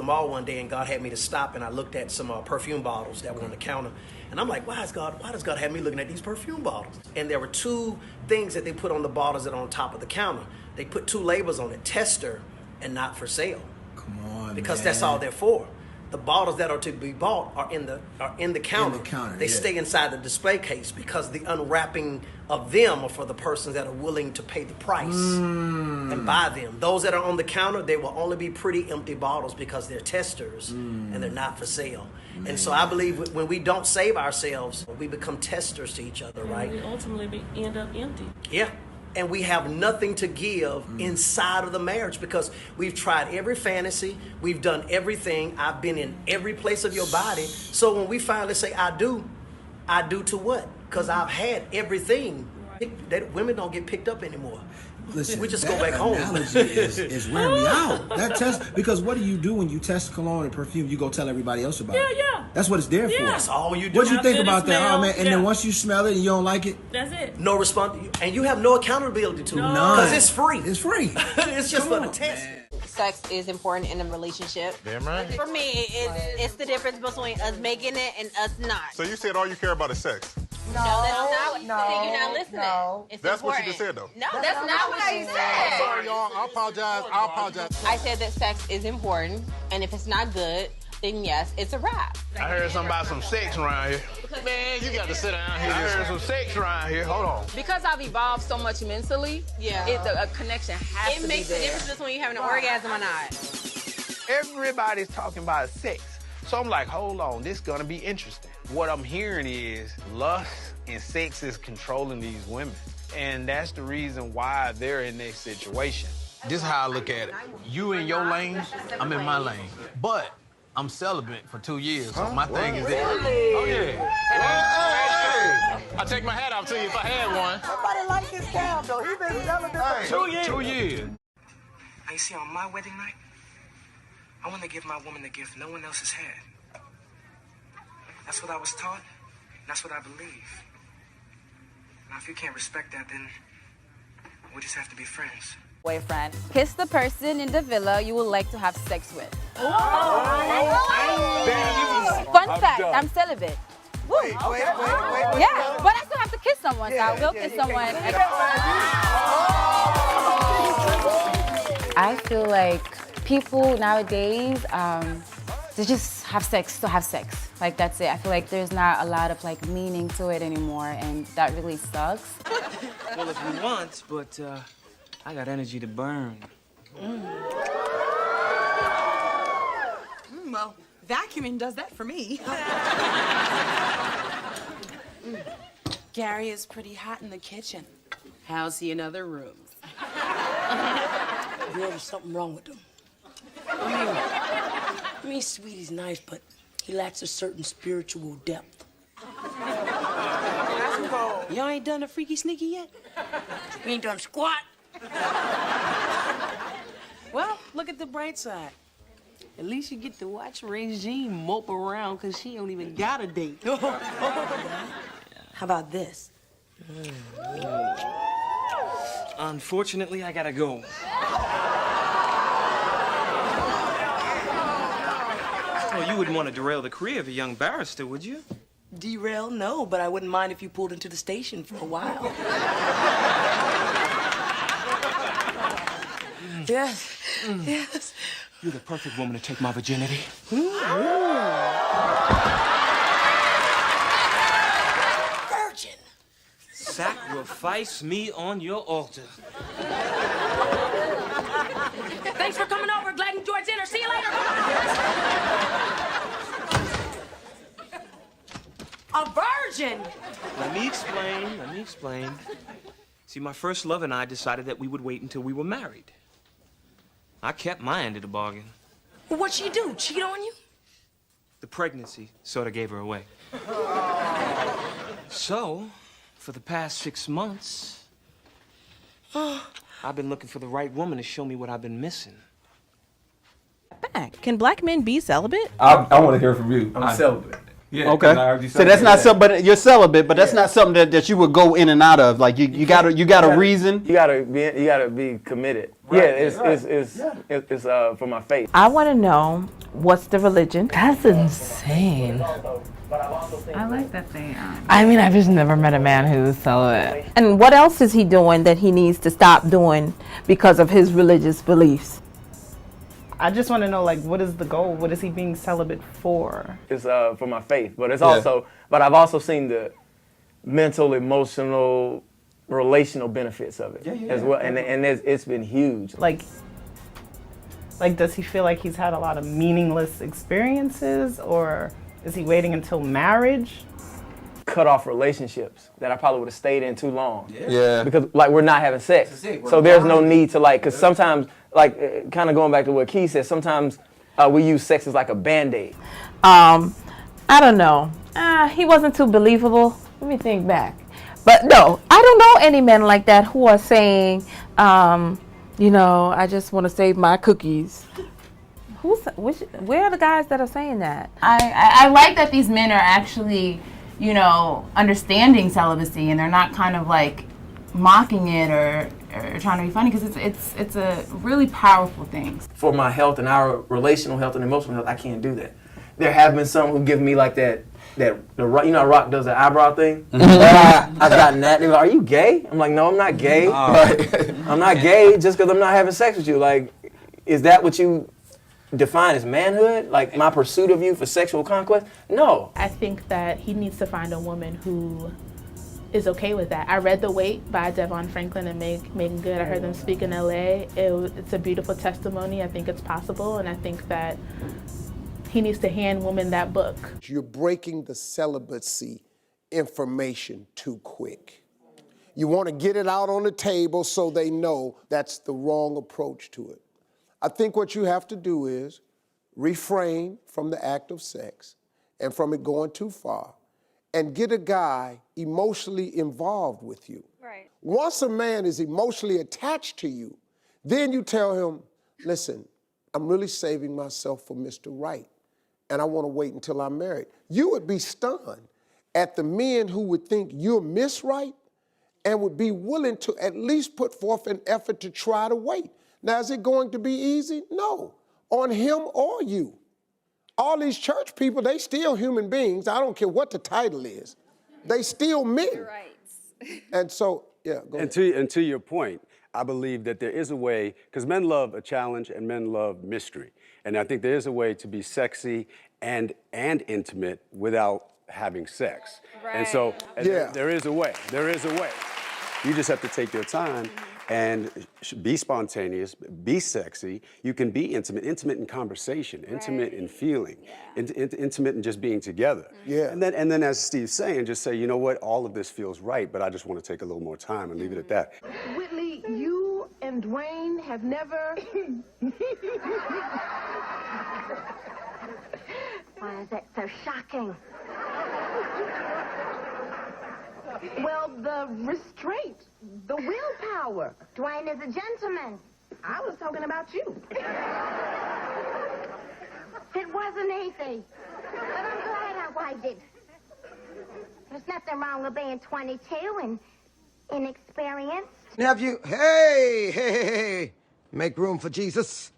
the mall one day, and God had me to stop, and I looked at some perfume bottles that were on the counter, and I'm like, why does God have me looking at these perfume bottles? And there were two things that they put on the bottles that are on top of the counter. They put two labels on it: tester and not for sale. Come on, because man. that's all they're for. The bottles that are to be bought are in the counter. They stay inside the display case because the unwrapping of them are for the persons that are willing to pay the price and buy them. Those that are on the counter, they will only be pretty empty bottles because they're testers and they're not for sale. Man. And so I believe when we don't save ourselves, we become testers to each other, right? We ultimately end up empty. Yeah. And we have nothing to give inside of the marriage because we've tried every fantasy, we've done everything, I've been in every place of your body. So when we finally say I do to what? Because I've had everything. That women don't get picked up anymore. Listen, we just go back home. Is wearing me out. That test, because what do you do when you test cologne and perfume? You go tell everybody else about it. Yeah. That's what it's there for. That's all you do. What do you think about that? Oh man, and then once you smell it and you don't like it, that's it. No response, and you have no accountability to it because it's free. It's free. It's just for the test. Man. Sex is important in a relationship. Damn right. For me, it's the difference between us making it and us not. So you said all you care about is sex? No, that's not what you said. You're not listening. No. It's that's important. what you just said, though. No, that's not what you said. Sorry, y'all. I apologize. I said that sex is important, and if it's not good, then yes, it's a wrap. I heard something about some sex around here. Man, you got to sit down here. I heard some sex around here. Hold on. Because I've evolved so much mentally, a connection has to be there. It makes the difference between you having an orgasm or not. Everybody's talking about sex. So I'm like, hold on, this is gonna be interesting. What I'm hearing is lust and sex is controlling these women. And that's the reason why they're in this situation. This is how I look at it. You in your lane, I'm in my lane. But I'm celibate for 2 years, so my thing is that. Oh, yeah. Hey. I take my hat off to you if I had one. Nobody like this guy, though. He's been celibate for 2 years. 2 years. Now, you see, on my wedding night, I want to give my woman the gift no one else has had. That's what I was taught. That's what I believe. Now, if you can't respect that, then we just have to be friends. Boyfriend, kiss the person in the villa you would like to have sex with. Damn, Fun fact, I'm celibate. Wait. Yeah, but I still have to kiss someone, so I will kiss someone. I feel like people nowadays, they just have sex to have sex. Like, that's it. I feel like there's not a lot of like meaning to it anymore, and that really sucks. Well, if you want, but I got energy to burn. Well, vacuuming does that for me. Gary is pretty hot in the kitchen. How's he in other rooms? There's something wrong with him. I mean, Sweetie's nice, but he lacks a certain spiritual depth. Y'all ain't done a freaky sneaky yet? We ain't done squat. Well, look at the bright side. At least you get to watch Regine mope around because she don't even got a date. How about this? Unfortunately, I gotta go. Well, you wouldn't want to derail the career of a young barrister, would you? Derail? No, but I wouldn't mind if you pulled into the station for a while. Yes. You're the perfect woman to take my virginity. Virgin. Sacrifice me on your altar. Thanks for coming over. Glad you enjoyed dinner. See you later. A virgin. Let me explain. See, my first love and I decided that we would wait until we were married. I kept my end of the bargain. Well, what'd she do? Cheat on you? The pregnancy sort of gave her away. So, for the past 6 months, I've been looking for the right woman to show me what I've been missing. Can black men be celibate? I want to hear from you. I'm celibate. Yeah. Okay. So that's not something, but you're celibate, but that's not something that you would go in and out of. Like you got a reason. You gotta be committed. Right. Yeah, it's for my faith. I want to know what's the religion. That's insane. I like that they. I mean, I've just never met a man who's celibate. And what else is he doing that he needs to stop doing because of his religious beliefs? I just want to know, like, what is the goal? What is he being celibate for? It's for my faith, but it's also, but I've also seen the mental, emotional, relational benefits of it as well, and it's been huge. Like, does he feel like he's had a lot of meaningless experiences, or is he waiting until marriage? Cut off relationships that I probably would have stayed in too long. Yeah. Because like we're not having sex, so there's no need to like. Because sometimes, like, kind of going back to what Keith said, sometimes we use sex as like a Band-Aid. I don't know. He wasn't too believable. Let me think back. But no, I don't know any men like that who are saying, I just want to save my cookies. Where are the guys that are saying that? I like that these men are actually, understanding celibacy, and they're not kind of like mocking it or trying to be funny, because it's a really powerful thing. For my health and our relational health and emotional health, I can't do that. There have been some who give me like that Rock does the eyebrow thing. I've gotten that. They're like, "Are you gay?" I'm like, "No, I'm not gay. I'm not gay just because I'm not having sex with you." Like, is that what you define as manhood? Like my pursuit of you for sexual conquest? No. I think that he needs to find a woman who is okay with that. I read The Wait by Devon Franklin and Megan Good. I heard them speak in LA. It's a beautiful testimony. I think it's possible, and I think that he needs to hand women that book. You're breaking the celibacy information too quick. You want to get it out on the table so they know that's the wrong approach to it. I think what you have to do is refrain from the act of sex and from it going too far, and get a guy emotionally involved with you. Right. Once a man is emotionally attached to you, then you tell him, listen, I'm really saving myself for Mr. Right, and I want to wait until I'm married. You would be stunned at the men who would think you're Miss Right and would be willing to at least put forth an effort to try to wait. Now, is it going to be easy? No, on him or you. All these church people, they still human beings. I don't care what the title is. They still men. You're right. And so, yeah, go ahead. And to your point, I believe that there is a way, because men love a challenge and men love mystery. And I think there is a way to be sexy and intimate without having sex. Right. And so there is a way. There is a way. You just have to take your time and be spontaneous, be sexy. You can be intimate in conversation, intimate in feeling, intimate in just being together. Yeah. And then as Steve's saying, just say, you know what, all of this feels right, but I just want to take a little more time and leave it at that. Whitley, you and Dwayne have never... Why is that so shocking? Well, the restraint, the willpower. Dwayne is a gentleman. I was talking about you. It wasn't easy, but I'm glad I waited. There's nothing wrong with being 22 and inexperienced. Nephew, hey, make room for Jesus.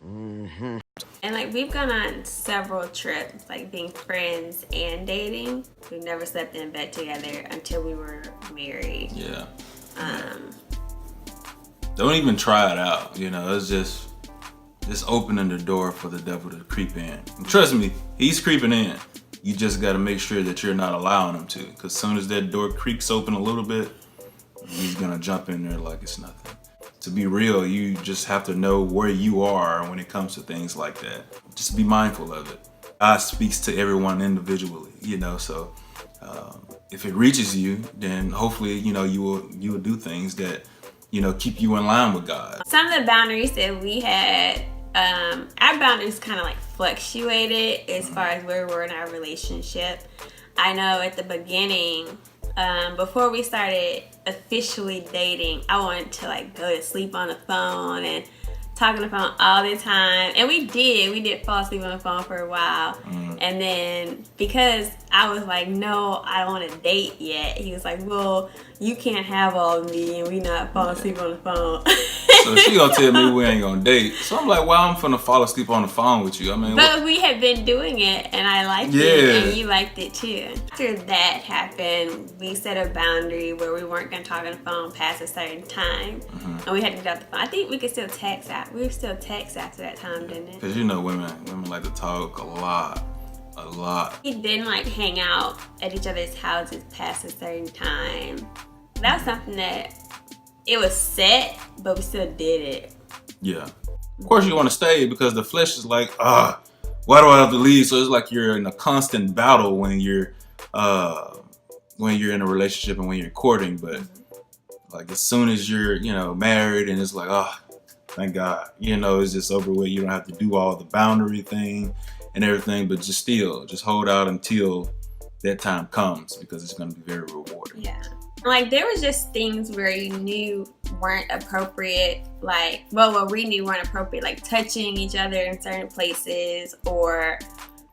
Mm-hmm. And like we've gone on several trips, like being friends and dating. We've never slept in bed together until we were married. Yeah. Don't even try it out. It's just opening the door for the devil to creep in. And trust me, he's creeping in. You just got to make sure that you're not allowing him to, because as soon as that door creaks open a little bit, he's gonna jump in there like it's nothing. To be real, you just have to know where you are when it comes to things like that. Just be mindful of it. God speaks to everyone individually, so if it reaches you, then hopefully, you will do things that, keep you in line with God. Some of the boundaries that we had, our boundaries kind of like fluctuated as far as where we were in our relationship. I know at the beginning, before we started officially dating, I wanted to like go to sleep on the phone and talking on the phone all the time. And we did fall asleep on the phone for a while. And then because I was like, no, I don't want to date yet, he was like, well, you can't have all of me and we not fall asleep on the phone. So she gonna tell me we ain't gonna date. So I'm like, well, I'm finna fall asleep on the phone with you. I mean, but we had been doing it and I liked it and you liked it too. After that happened, we set a boundary where we weren't gonna talk on the phone past a certain time. And we had to get off the phone. I think we could still text out. We were still text after that time, didn't it? Cause you know women like to talk a lot. We didn't like hang out at each other's houses past a certain time. That was something that it was set, but we still did it. Yeah. Of course you want to stay because the flesh is like, why do I have to leave? So it's like you're in a constant battle when you're in a relationship and when you're courting. But like as soon as you're, married and it's like, thank God, it's just over with. You don't have to do all the boundary thing and everything, but just hold out until that time comes because it's going to be very rewarding. Yeah. Like there was just things where you knew weren't appropriate, like, what we knew weren't appropriate, like touching each other in certain places or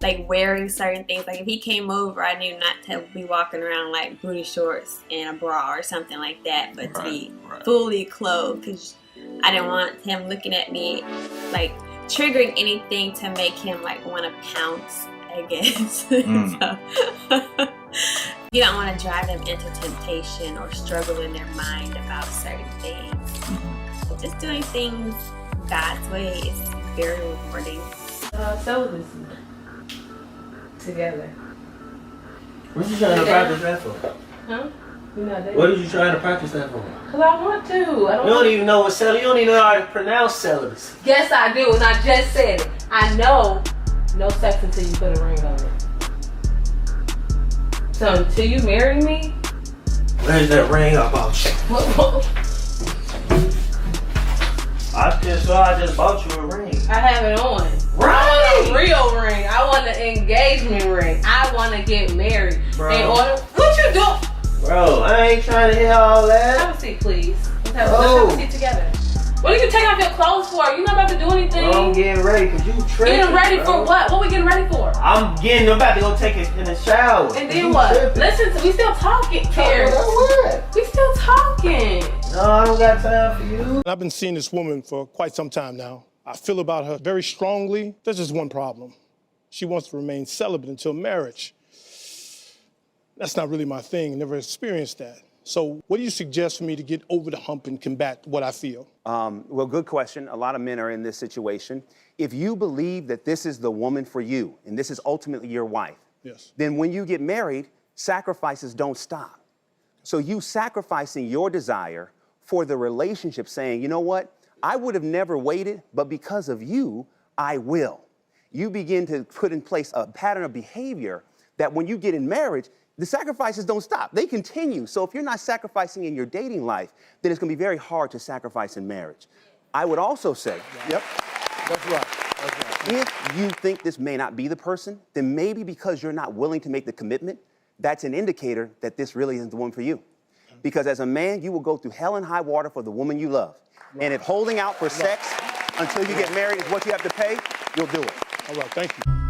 like wearing certain things. Like if he came over, I knew not to be walking around like booty shorts and a bra or something like that, but to be fully clothed because I didn't want him looking at me like triggering anything to make him like want to pounce, I guess. So, you don't want to drive them into temptation or struggle in their mind about certain things. So just doing things God's way is very rewarding. Celibacy. Together. What you trying to practice that for? Huh? What are you trying to practice that for? Because I want to. You don't even know what celibacy. You don't even know how to pronounce celibacy. Yes, I do, and I just said it. I know no sex until you put a ring on it. So until you marry me, where's that ring about you? I just bought you a ring. I have it on. Right. I want a real ring. I want an engagement ring. I want to get married. Bro. In order, what you do? Bro, I ain't trying to hear all that. Have a seat, please. Let's have a seat together. What are you taking off your clothes for? You're not about to do anything. Bro, I'm getting ready because you tripping. Getting ready for what? What we getting ready for? I'm about to go take it in the shower. And then what? Tripping. Listen, we still talking, Terrence. What? We still talking. No, I don't got time for you. I've been seeing this woman for quite some time now. I feel about her very strongly. There's just one problem. She wants to remain celibate until marriage. That's not really my thing. Never experienced that. So what do you suggest for me to get over the hump and combat what I feel? Well, good question. A lot of men are in this situation. If you believe that this is the woman for you, and this is ultimately your wife, yes, then when you get married, sacrifices don't stop. So you sacrificing your desire for the relationship, saying, you know what? I would have never waited, but because of you, I will. You begin to put in place a pattern of behavior that when you get in marriage, the sacrifices don't stop. They continue. So if you're not sacrificing in your dating life, then it's going to be very hard to sacrifice in marriage. I would also say, yep, that's right. If you think this may not be the person, then maybe because you're not willing to make the commitment, that's an indicator that this really isn't the one for you. Because as a man, you will go through hell and high water for the woman you love. And if holding out for sex until you get married is what you have to pay, you'll do it. All right, thank you.